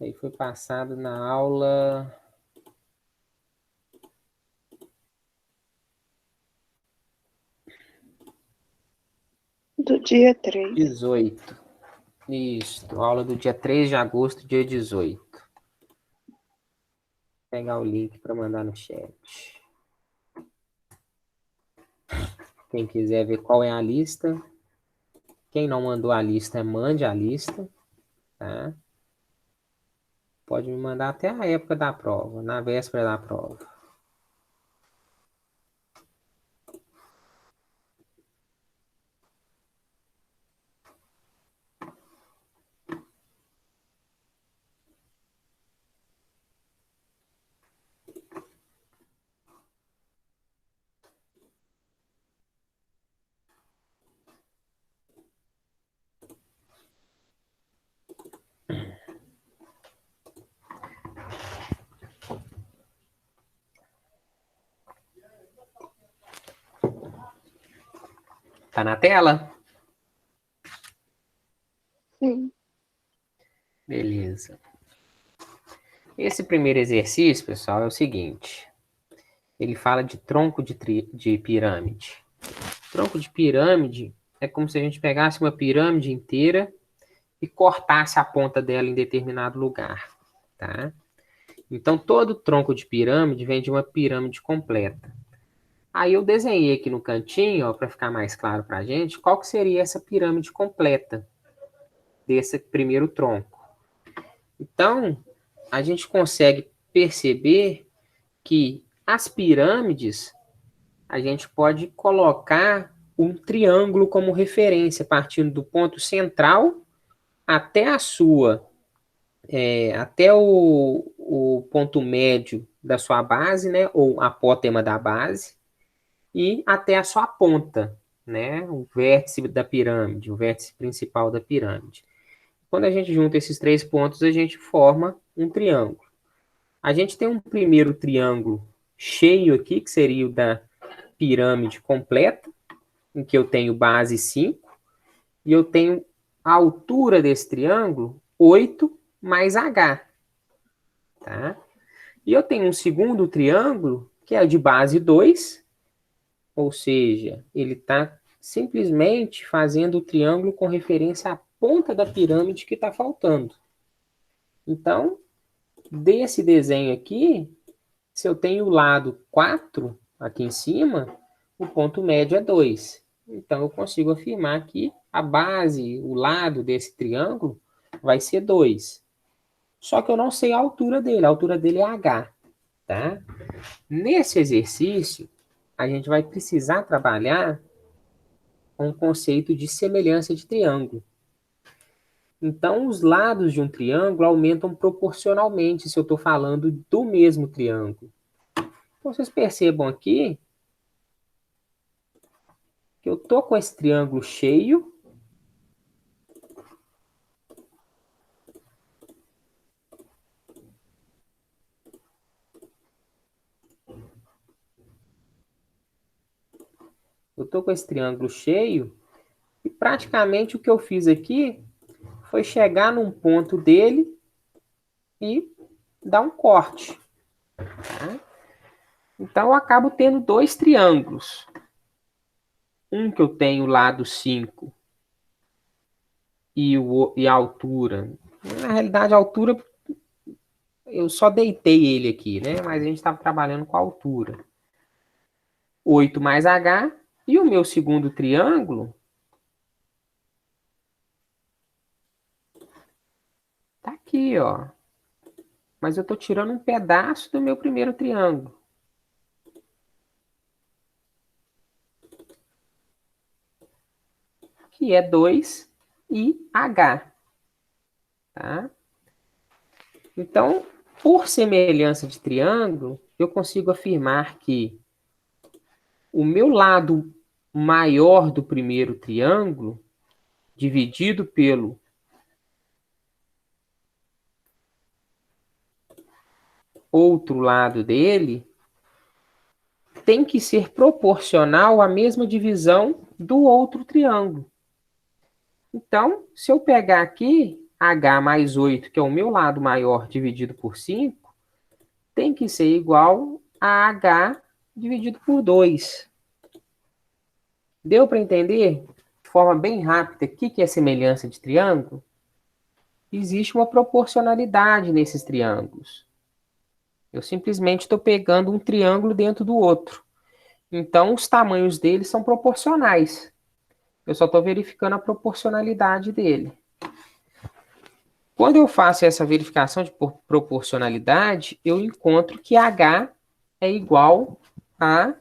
Isso aí foi passado na aula... Do dia 3. 18. Isso, aula do dia 3 de agosto, dia 18. Vou pegar o link para mandar no chat. Quem quiser ver qual é a lista. Quem não mandou a lista, mande a lista. Tá? Pode me mandar até a época da prova, na véspera da prova. Tá na tela? Sim. Beleza. Esse primeiro exercício, pessoal, é o seguinte. Ele fala de tronco de pirâmide. Tronco de pirâmide é como se a gente pegasse uma pirâmide inteira e cortasse a ponta dela em determinado lugar, tá? Então, todo tronco de pirâmide vem de uma pirâmide completa. Aí eu desenhei aqui no cantinho, para ficar mais claro para a gente, qual que seria essa pirâmide completa desse primeiro tronco. Então, a gente consegue perceber que as pirâmides, a gente pode colocar um triângulo como referência, partindo do ponto central até a sua, até o ponto médio da sua base, né, ou apótema da base, e até a sua ponta, né, o vértice da pirâmide, o vértice principal da pirâmide. Quando a gente junta esses três pontos, a gente forma um triângulo. A gente tem um primeiro triângulo cheio aqui, que seria o da pirâmide completa, em que eu tenho base 5, e eu tenho a altura desse triângulo 8 mais H. Tá? E eu tenho um segundo triângulo, que é de base 2, ou seja, ele está simplesmente fazendo o triângulo com referência à ponta da pirâmide que está faltando. Então, desse desenho aqui, se eu tenho o lado 4 aqui em cima, o ponto médio é 2. Então, eu consigo afirmar que a base, o lado desse triângulo, vai ser 2. Só que eu não sei a altura dele é H. Tá? Nesse exercício, a gente vai precisar trabalhar com o conceito de semelhança de triângulo. Então, os lados de um triângulo aumentam proporcionalmente se eu estou falando do mesmo triângulo. Então, vocês percebam aqui que eu estou com esse triângulo cheio. Eu estou com esse triângulo cheio e praticamente o que eu fiz aqui foi chegar num ponto dele e dar um corte. Tá? Então, eu acabo tendo dois triângulos. Um que eu tenho o lado 5 e a altura. Na realidade, a altura, eu só deitei ele aqui, né? Mas a gente estava trabalhando com a altura. 8 mais H. E o meu segundo triângulo tá aqui, ó. Mas eu estou tirando um pedaço do meu primeiro triângulo. Que é 2 e H. Tá? Então, por semelhança de triângulo, eu consigo afirmar que o meu lado maior do primeiro triângulo, dividido pelo outro lado dele, tem que ser proporcional à mesma divisão do outro triângulo. Então, se eu pegar aqui, H mais 8, que é o meu lado maior, dividido por 5, tem que ser igual a H dividido por 2. Deu para entender? De forma bem rápida, o que é semelhança de triângulo? Existe uma proporcionalidade nesses triângulos. Eu simplesmente estou pegando um triângulo dentro do outro. Então, os tamanhos deles são proporcionais. Eu só estou verificando a proporcionalidade dele. Quando eu faço essa verificação de proporcionalidade, eu encontro que H é igual a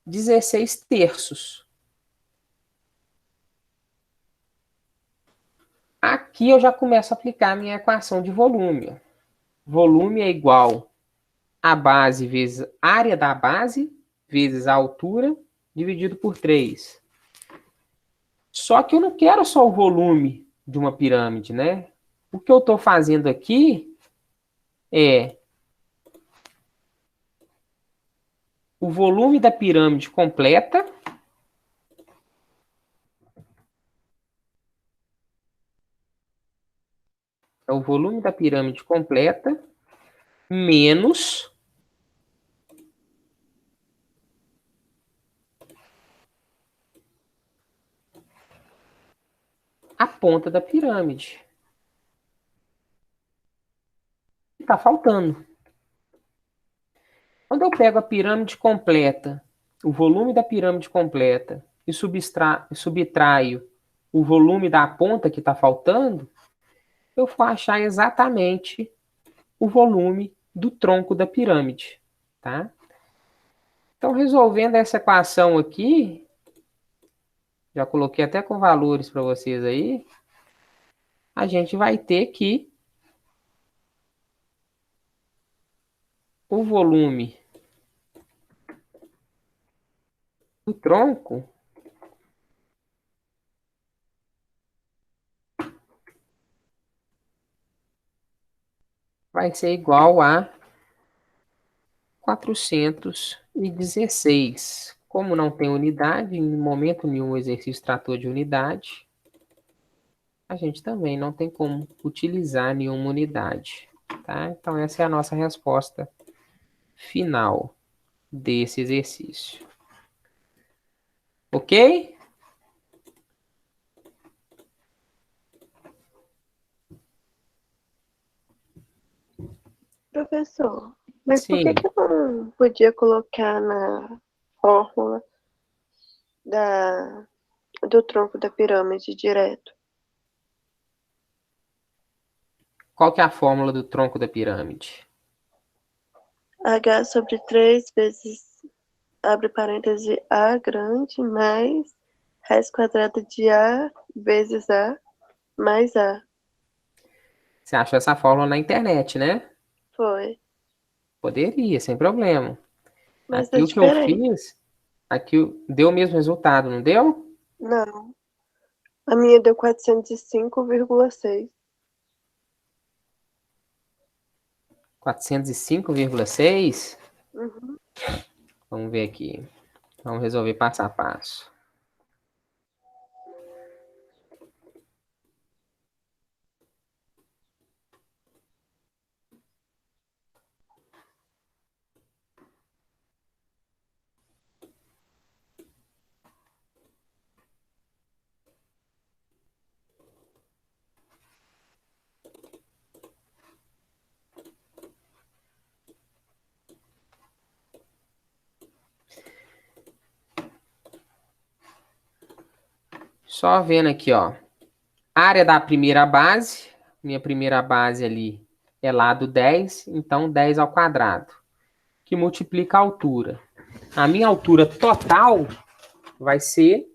16 terços. Aqui eu já começo a aplicar a minha equação de volume. Volume é igual a base vezes a área da base vezes a altura dividido por 3. Só que eu não quero só o volume de uma pirâmide, né? O que eu estou fazendo aqui é o volume da pirâmide completa é o volume da pirâmide completa menos a ponta da pirâmide. Está faltando. Quando eu pego a pirâmide completa, o volume da pirâmide completa, e subtraio o volume da ponta que está faltando, eu vou achar exatamente o volume do tronco da pirâmide. Tá? Então, resolvendo essa equação aqui, já coloquei até com valores para vocês aí, a gente vai ter que o volume do tronco vai ser igual a 416. Como não tem unidade, em momento nenhum o exercício tratou de unidade, a gente também não tem como utilizar nenhuma unidade. Tá? Então, essa é a nossa resposta final desse exercício. Ok? Professor, mas por que Sim. que eu não podia colocar na fórmula da, do tronco da pirâmide direto? Qual que é a fórmula do tronco da pirâmide? H sobre 3 vezes, abre parêntese, A grande mais raiz quadrada de A vezes A mais A. Você achou essa fórmula na internet, né? Foi. Poderia, sem problema. Mas é Aqui o que eu diferente. fiz, aqui deu o mesmo resultado, não deu? Não. A minha deu 405,6. 405,6. Uhum. Vamos ver aqui. Vamos resolver passo a passo. Só vendo aqui, ó. Área da primeira base. Minha primeira base ali é lado 10, então 10 ao quadrado, que multiplica a altura. A minha altura total vai ser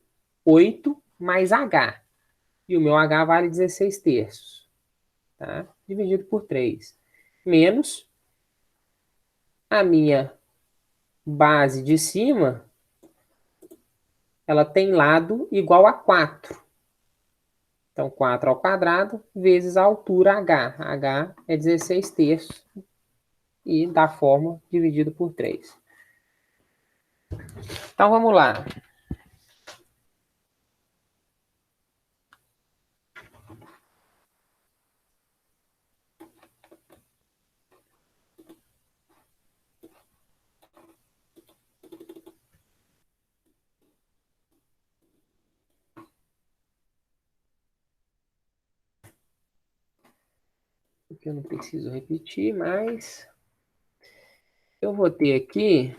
8 mais H. E o meu H vale 16 terços. Tá? Dividido por 3. Menos a minha base de cima, ela tem lado igual a 4. Então, 4 ao quadrado vezes a altura H. H é 16 terços. E da forma dividido por 3. Então, vamos lá. que eu não preciso repetir, mas eu vou ter aqui,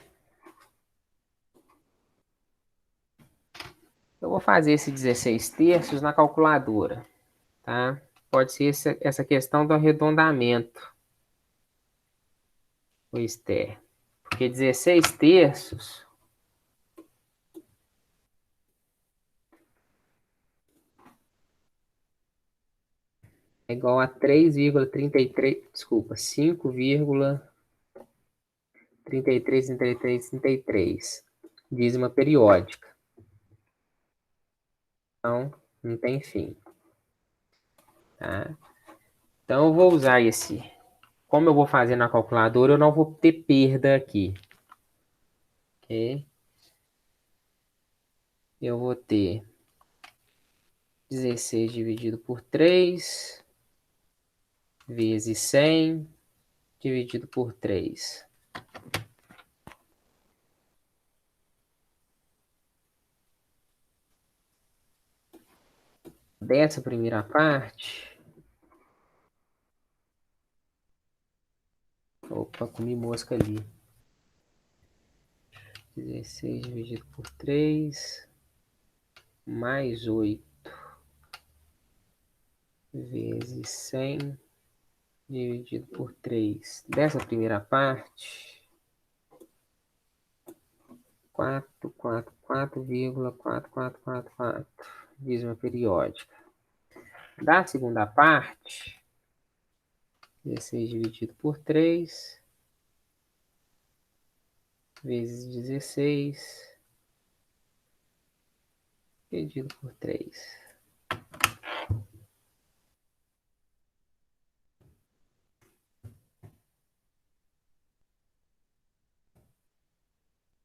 eu vou fazer esse 16 terços na calculadora, tá? Pode ser essa questão do arredondamento, o Esther. Porque 16 terços é igual a 3,33, desculpa, 5,333333, dízima periódica. Então, não tem fim, tá? Então, eu vou usar esse. Como eu vou fazer na calculadora, eu não vou ter perda aqui. Ok? Eu vou ter 16 dividido por 3 vezes 100 dividido por 3. Dessa primeira parte... Opa, comi mosca ali. 16 dividido por 3 mais 8 vezes 100 dividido por 3. Dessa primeira parte, 444,4444, dízima periódica. Da segunda parte, 16 dividido por 3 vezes 16 dividido por 3.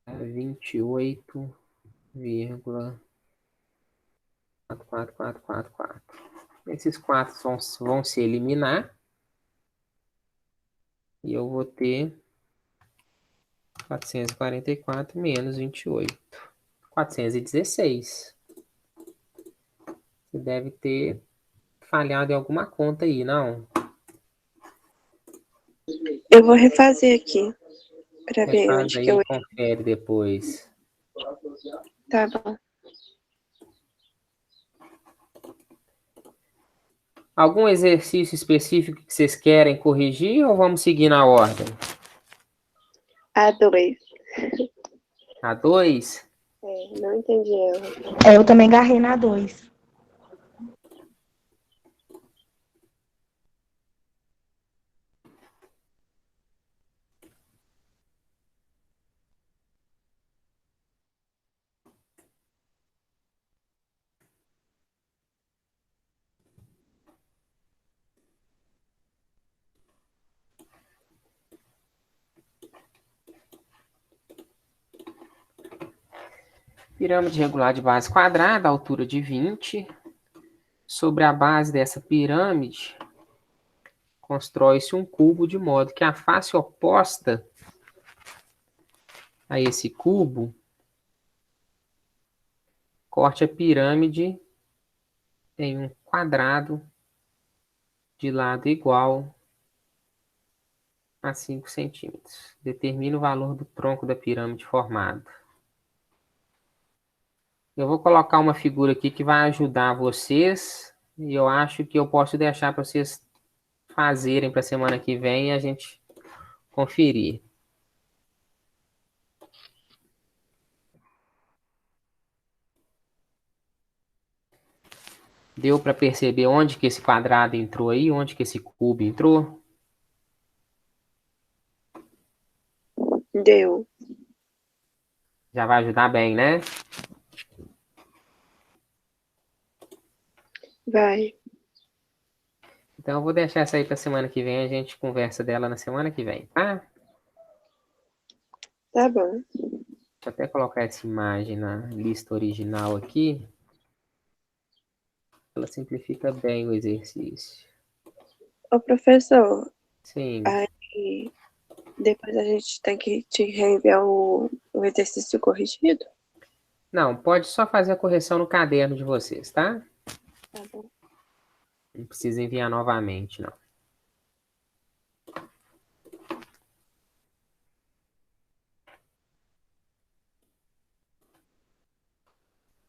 28,44444. Esses 4 vão se eliminar. E eu vou ter 444 menos 28. 416. Você deve ter falhado em alguma conta aí, não? Eu vou refazer aqui para ver Refaz onde que aí eu... e confere depois. Tá bom. Algum exercício específico que vocês querem corrigir ou vamos seguir na ordem? A2. A2? Não entendi ela. Eu também agarrei na 2. Pirâmide regular de base quadrada, altura de 20. Sobre a base dessa pirâmide, constrói-se um cubo de modo que a face oposta a esse cubo corte a pirâmide em um quadrado de lado igual a 5 centímetros. Determine o valor do tronco da pirâmide formado. Eu vou colocar uma figura aqui que vai ajudar vocês, e eu acho que eu posso deixar para vocês fazerem para a semana que vem e a gente conferir. Deu para perceber onde que esse quadrado entrou aí, onde que esse cubo entrou? Deu. Já vai ajudar bem, né? Vai. Então eu vou deixar essa aí para semana que vem, a gente conversa dela na semana que vem, tá? Tá bom. Deixa eu até colocar essa imagem na lista original aqui. Ela simplifica bem o exercício. Ô, professor, Sim. aí depois a gente tem que te reenviar o exercício corrigido? Não, pode só fazer a correção no caderno de vocês, tá? Tá bom. Não precisa enviar novamente, não.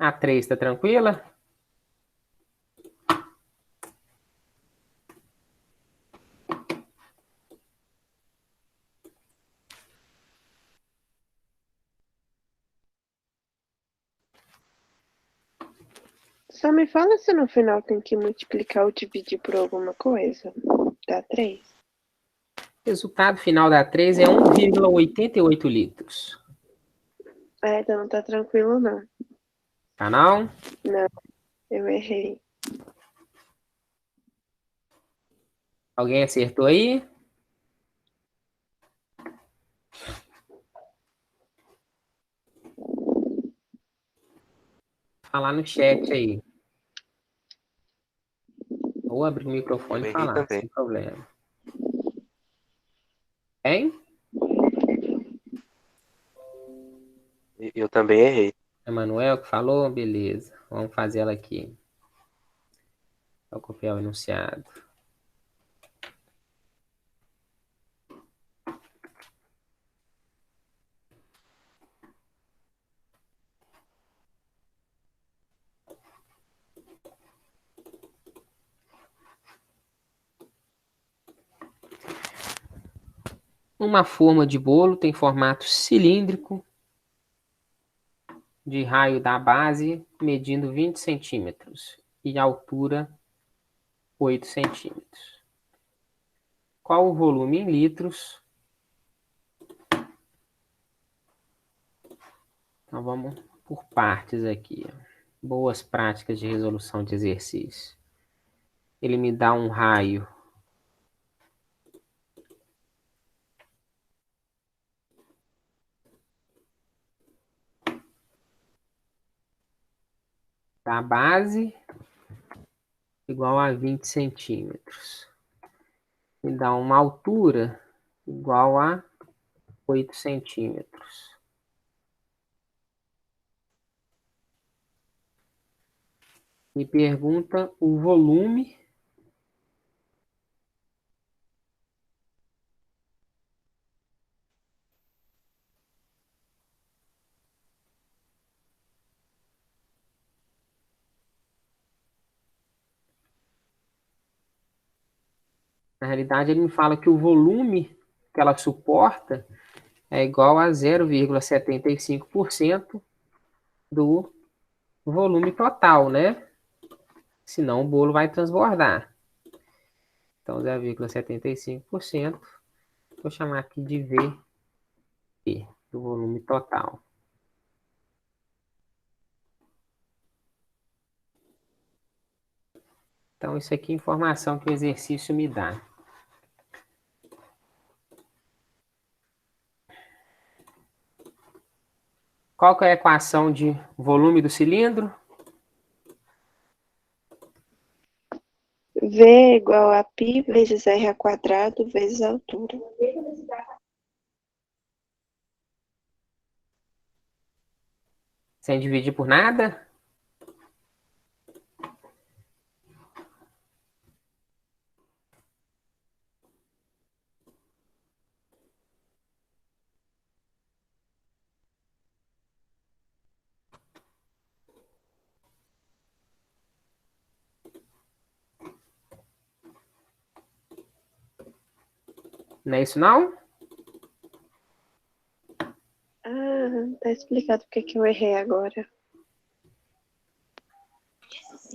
A 3 tá tranquila? Só me fala se no final tem que multiplicar ou dividir por alguma coisa. Dá 3. Resultado final da 3 é 1,88 litros. Então não tá tranquilo, não. Tá não? Não, eu errei. Alguém acertou aí? Falar no chat aí. Ou abrir o microfone Eu e errei falar, também. sem problema. Hein? Eu também errei. Emanuel que falou? Beleza. Vamos fazer ela aqui. Vou copiar o enunciado. Uma forma de bolo tem formato cilíndrico de raio da base medindo 20 centímetros e altura 8 centímetros. Qual o volume em litros? Então vamos por partes aqui. Boas práticas de resolução de exercício. Ele me dá um raio da base igual a 20 centímetros. Me dá uma altura igual a 8 centímetros. Me pergunta o volume na realidade, ele me fala que o volume que ela suporta é igual a 0,75% do volume total, né? Senão o bolo vai transbordar. Então, 0,75%, vou chamar aqui de V do volume total. Então, isso aqui é informação que o exercício me dá. Qual que é a equação de volume do cilindro? V é igual a π vezes r ao quadrado vezes a altura. Sem dividir por nada? Não é isso não? Tá explicado porque que eu errei agora.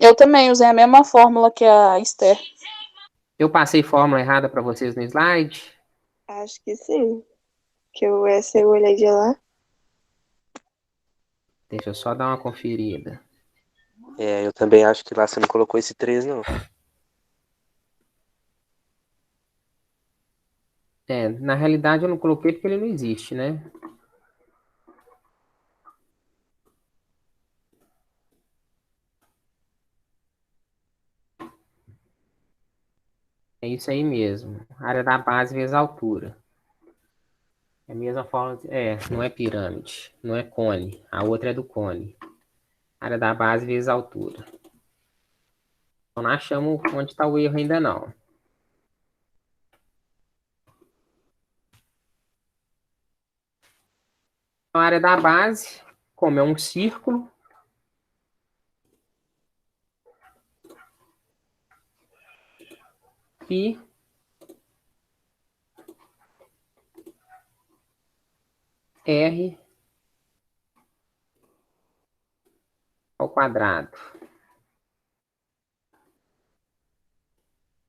Eu também usei a mesma fórmula que a Esther. Eu passei fórmula errada para vocês no slide? Acho que sim. Que essa eu olhei de lá. Deixa eu só dar uma conferida. Eu também acho que lá você não colocou esse 3, não. Na realidade eu não coloquei porque ele não existe, né? É isso aí mesmo. Área da base vezes a altura. É a mesma forma. Não é pirâmide. Não é cone. A outra é do cone. Área da base vezes a altura. Então não achamos onde está o erro ainda não. Então, a área da base, como é um círculo, Pi R ao quadrado.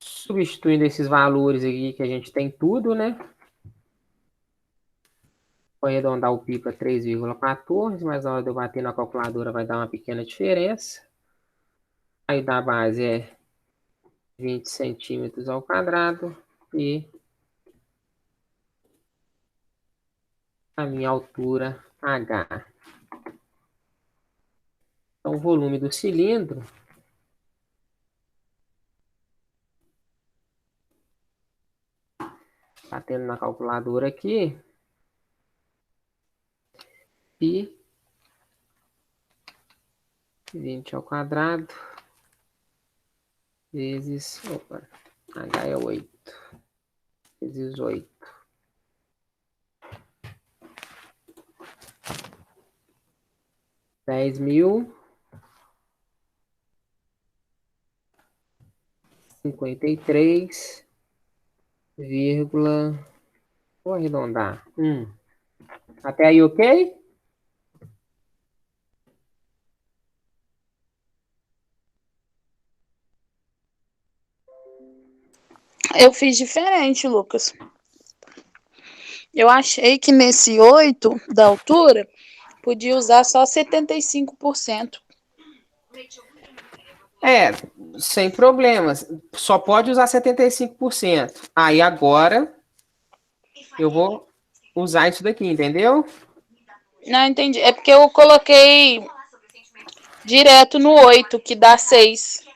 Substituindo esses valores aqui, que a gente tem tudo, né? Vou arredondar o pi para 3,14, mas na hora de eu bater na calculadora vai dar uma pequena diferença. Aí da base é 20 centímetros ao quadrado e a minha altura H. Então, o volume do cilindro batendo na calculadora aqui, pi 20 ao quadrado vezes, H é 8, vezes 8. 10.053, vou arredondar. Até aí, ok? Eu fiz diferente, Lucas. Eu achei que nesse 8 da altura podia usar só 75%. Sem problemas. Só pode usar 75%. Aí agora eu vou usar isso daqui, entendeu? Não, entendi. É porque eu coloquei direto no 8, que dá 6.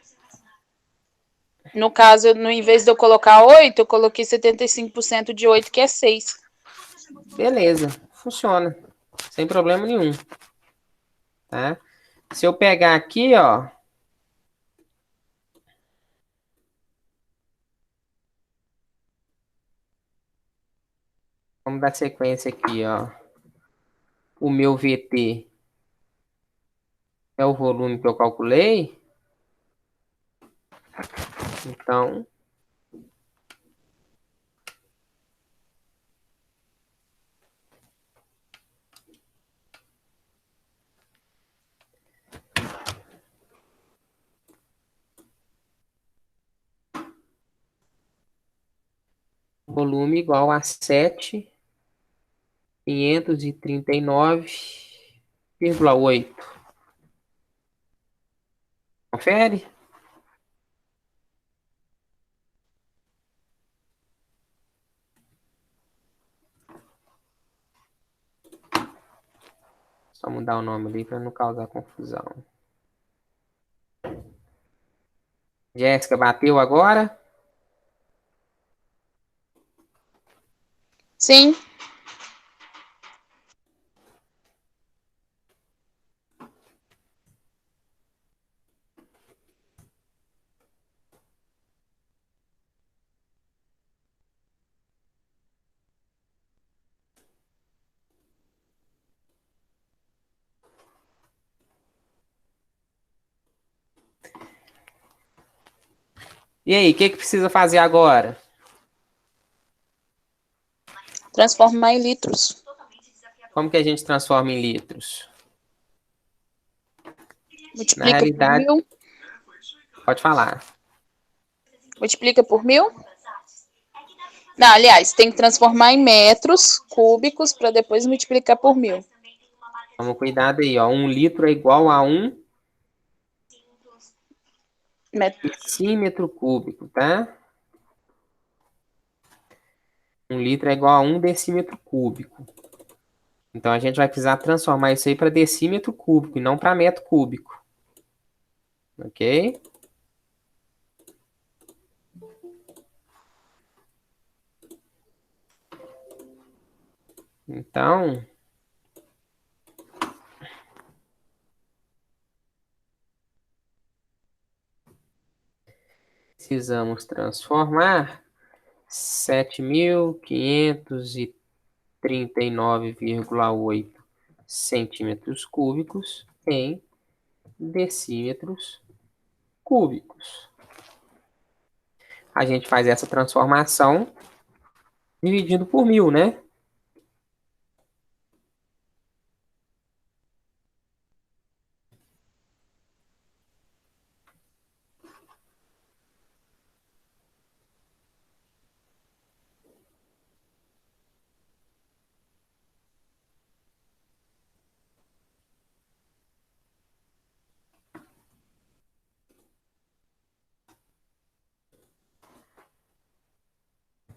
No caso, no invés de eu colocar 8, eu coloquei 75% de 8, que é 6. Beleza, funciona. Sem problema nenhum. Tá? Se eu pegar aqui, ó. Vamos dar sequência aqui, ó. O meu VT é o volume que eu calculei. Então, volume igual a 7.539,8. Confere? Só mudar o nome ali para não causar confusão. Jéssica, bateu agora? Sim. E aí, o que precisa fazer agora? Transformar em litros. Como que a gente transforma em litros? Na Multiplica por realidade, 1.000. pode falar. Multiplica por 1.000. Não, aliás, tem que transformar em metros cúbicos para depois multiplicar por 1.000. Toma cuidado aí, ó. 1 litro é igual a 1 decímetro cúbico, tá? 1 litro é igual a 1 decímetro cúbico. Então, a gente vai precisar transformar isso aí para decímetro cúbico e não para metro cúbico. Ok? Então, precisamos transformar 7.539,8 centímetros cúbicos em decímetros cúbicos. a gente faz essa transformação dividindo por 1000, né?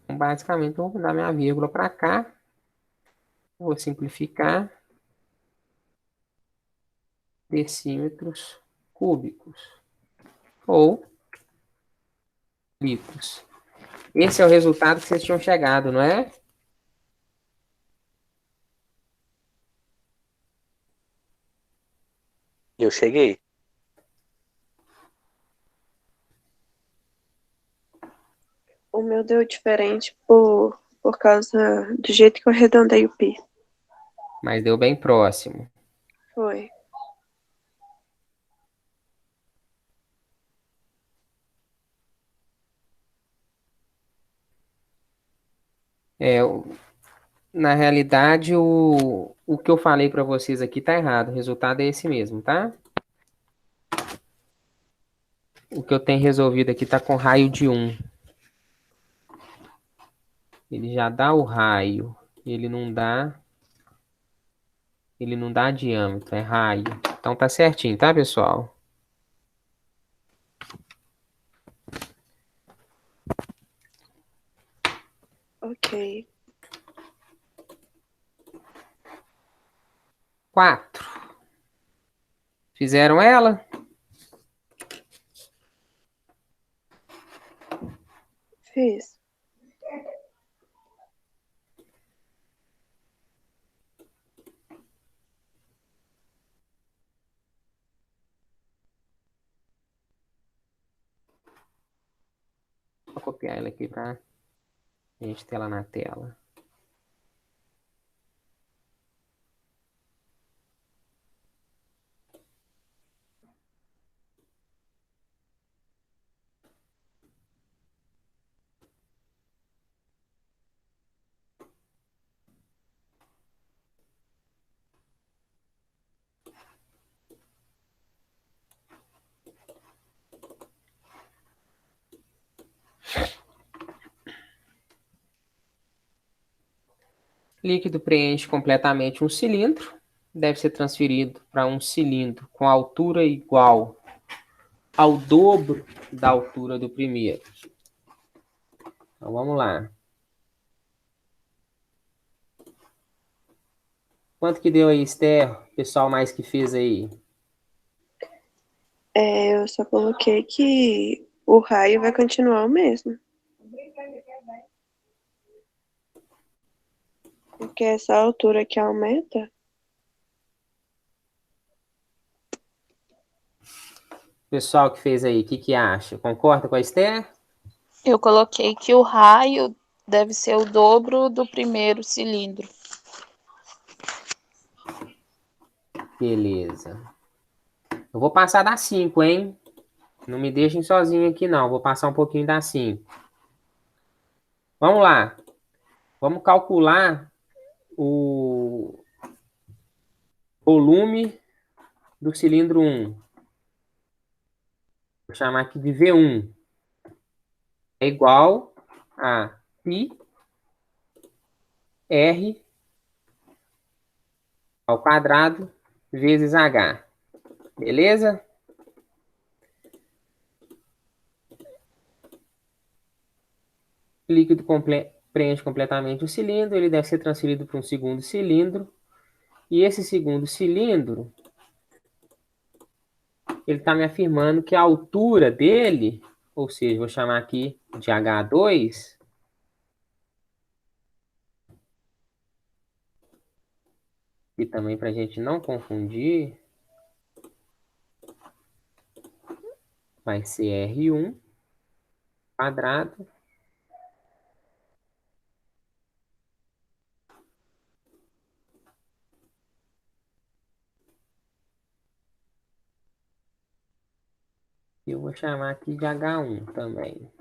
Então, basicamente, eu vou mudar minha vírgula para cá. Vou simplificar. Decímetros cúbicos. Ou litros. Esse é o resultado que vocês tinham chegado, não é? Eu cheguei. O meu deu diferente por causa do jeito que eu arredondei o pi. Mas deu bem próximo. Foi. É, na realidade, o que eu falei para vocês aqui tá errado. O resultado é esse mesmo, tá? O que eu tenho resolvido aqui tá com raio de 1. Ele já dá o raio. Ele não dá diâmetro, é raio. Então tá certinho, tá, pessoal? Ok. 4. Fizeram ela? Fiz. Vou copiar ela aqui pra gente ter ela na tela. Líquido preenche completamente um cilindro. Deve ser transferido para um cilindro com altura igual ao dobro da altura do primeiro. Então vamos lá. Quanto que deu aí, Esther? Pessoal mais que fez aí? Eu só coloquei que o raio vai continuar o mesmo. Porque essa altura que aumenta. Pessoal que fez aí, o que acha? Concorda com a Esther? Eu coloquei que o raio deve ser o dobro do primeiro cilindro. Beleza. Eu vou passar das 5, hein? Não me deixem sozinho aqui, não. Vou passar um pouquinho das 5. Vamos lá. Vamos calcular o volume do cilindro 1. Vou chamar aqui de V1. É igual a π R ao quadrado vezes H. Beleza? O líquido preenche completamente o cilindro. Ele deve ser transferido para um segundo cilindro. E esse segundo cilindro, ele está me afirmando que a altura dele, ou seja, vou chamar aqui de H2, e também para a gente não confundir, vai ser R1 quadrado e eu vou chamar aqui de H1 também.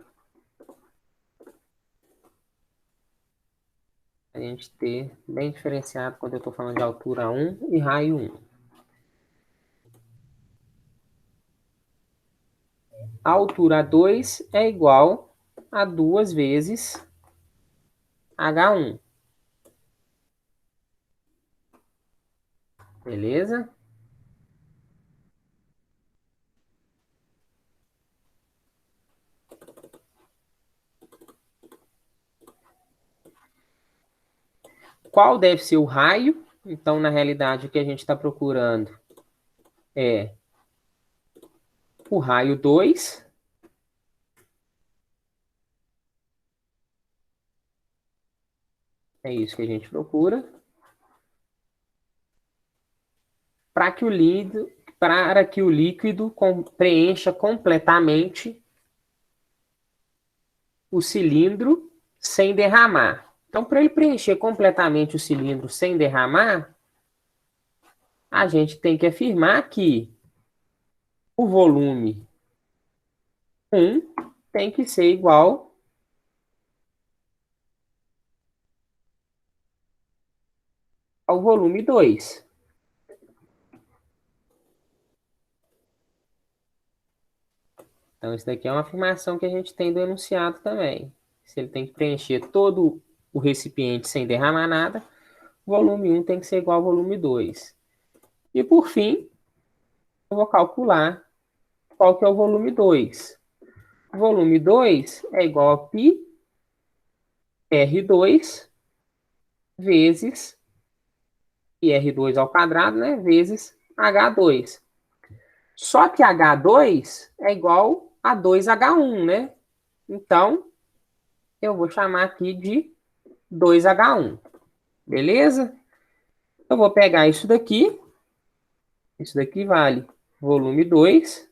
A gente ter bem diferenciado quando eu estou falando de altura 1 e raio 1. A altura 2 é igual a 2 vezes H1. Beleza? Qual deve ser o raio? Então, na realidade, o que a gente está procurando é o raio 2. É isso que a gente procura. Para que o líquido preencha completamente o cilindro sem derramar. Então, para ele preencher completamente o cilindro sem derramar, a gente tem que afirmar que o volume 1 tem que ser igual ao volume 2. Então, isso daqui é uma afirmação que a gente tem do enunciado também. Se ele tem que preencher todo o recipiente sem derramar nada, o volume 1 tem que ser igual ao volume 2. E, por fim, eu vou calcular qual que é o volume 2. O volume 2 é igual a π R2 vezes πr2 ao quadrado, né, vezes H2. Só que H2 é igual a 2H1, né? Então, eu vou chamar aqui de 2H1. Beleza? Eu vou pegar isso daqui. Isso daqui vale volume 2.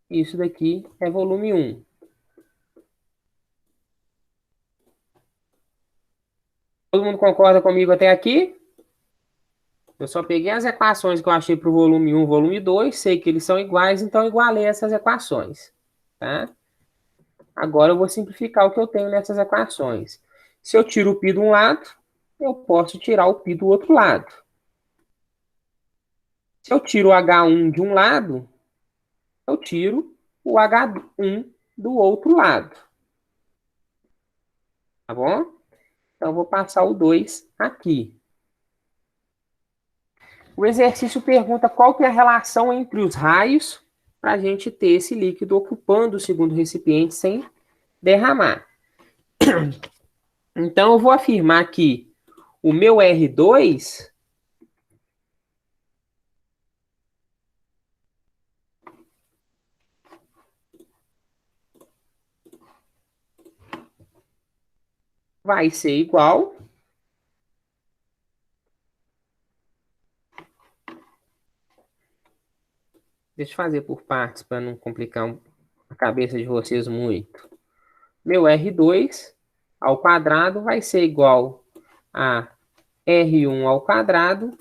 Isso daqui é volume 1. Todo mundo concorda comigo até aqui? Eu só peguei as equações que eu achei para o volume 1 e volume 2, sei que eles são iguais, então igualei essas equações. Tá? Agora eu vou simplificar o que eu tenho nessas equações. Se eu tiro o π de um lado, eu posso tirar o π do outro lado. Se eu tiro o H1 de um lado, eu tiro o H1 do outro lado. Tá bom? Então eu vou passar o 2 aqui. O exercício pergunta qual que é a relação entre os raios para a gente ter esse líquido ocupando o segundo recipiente sem derramar. Então, eu vou afirmar que o meu R2 vai ser igual deixa eu fazer por partes para não complicar a cabeça de vocês muito. Meu R2 ao quadrado vai ser igual a R1 ao quadrado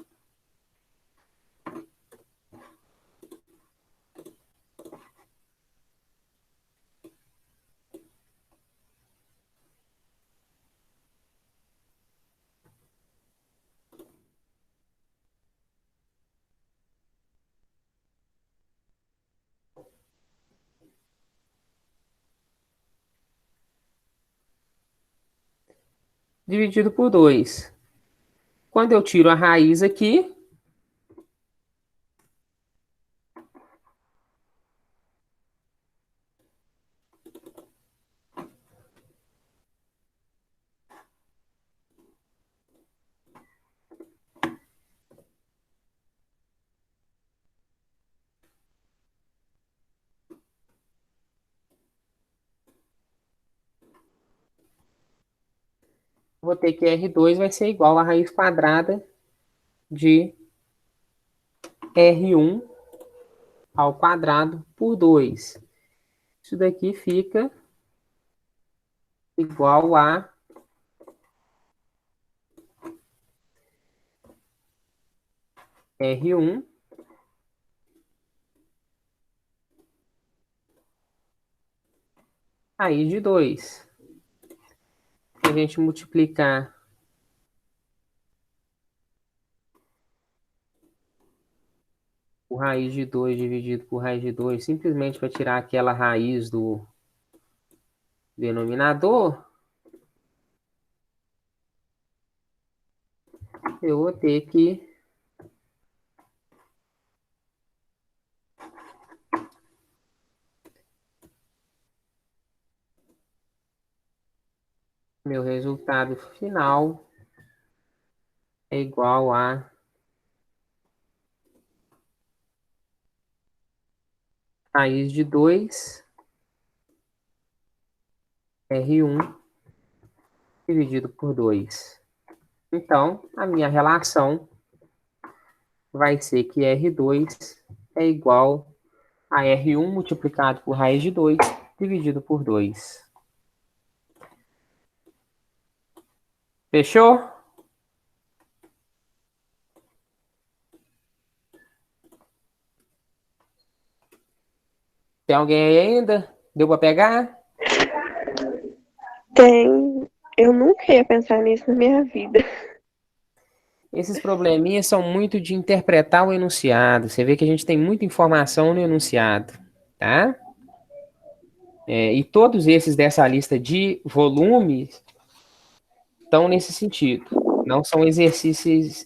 dividido por 2. Quando eu tiro a raiz aqui, vou ter que R2 vai ser igual a raiz quadrada de R1 ao quadrado por 2. Isso daqui fica igual a R1 raiz de 2. Se a gente multiplicar o raiz de 2 dividido por raiz de 2, simplesmente para tirar aquela raiz do denominador, eu vou ter que meu resultado final é igual a raiz de 2 R1 dividido por 2. Então, a minha relação vai ser que R2 é igual a R1 multiplicado por raiz de 2 dividido por 2. Fechou? Tem alguém aí ainda? Deu para pegar? Tem. Eu nunca ia pensar nisso na minha vida. Esses probleminhas são muito de interpretar o enunciado. Você vê que a gente tem muita informação no enunciado, tá? E todos esses dessa lista de volumes estão nesse sentido. Não são exercícios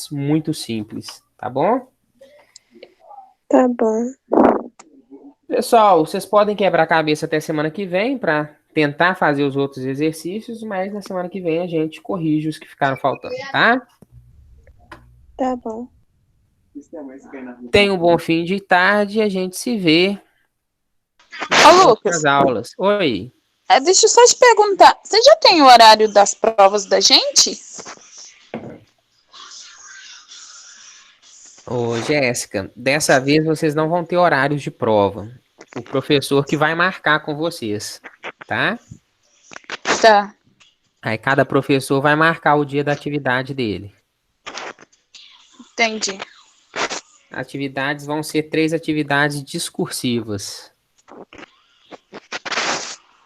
muito simples, tá bom? Tá bom. Pessoal, vocês podem quebrar a cabeça até semana que vem para tentar fazer os outros exercícios, mas na semana que vem a gente corrige os que ficaram faltando, tá? Tá bom. Tenha um bom fim de tarde e a gente se vê Ô, Lucas, nas aulas. Oi. deixa eu só te perguntar. Você já tem o horário das provas da gente? Ô, Jéssica, dessa vez vocês não vão ter horários de prova. O professor que vai marcar com vocês, tá? Tá, Aí cada professor vai marcar o dia da atividade dele. entendi. Atividades vão ser 3 atividades discursivas.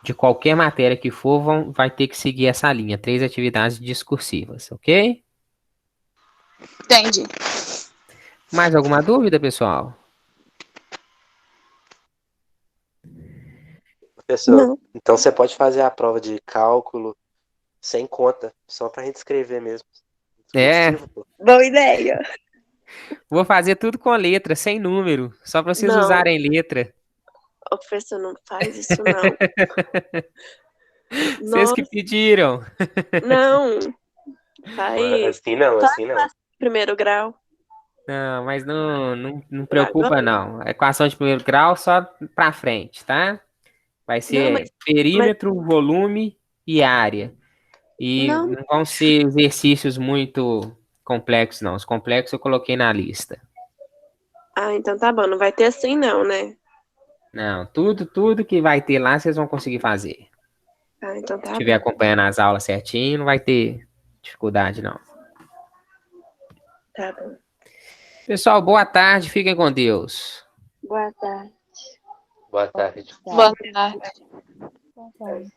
De qualquer matéria que for, vai ter que seguir essa linha. 3 atividades discursivas, ok? Entendi. Mais alguma dúvida, pessoal? Professor, Não. então você pode fazer a prova de cálculo sem conta, só pra gente escrever mesmo. É. Discursivo, pô. Boa ideia. Vou fazer tudo com letra, sem número. Só para vocês Não. usarem letra. Ô, professor, não faz isso, não. Vocês que pediram. Não. Faz Assim não, assim não. primeiro grau. Não, mas não preocupa, não. A equação de primeiro grau só para frente, tá? Vai ser Não, perímetro, volume e área. E Não. não vão ser exercícios muito complexos, não. Os complexos eu coloquei na lista. Ah, então tá bom. Não vai ter assim, não, né? Não, tudo que vai ter lá, vocês vão conseguir fazer. Ah, então tá Se bom. estiver acompanhando as aulas certinho, não vai ter dificuldade, não. Tá bom. Pessoal, boa tarde. Fiquem com Deus. Boa tarde. Boa tarde. Boa tarde. Boa tarde.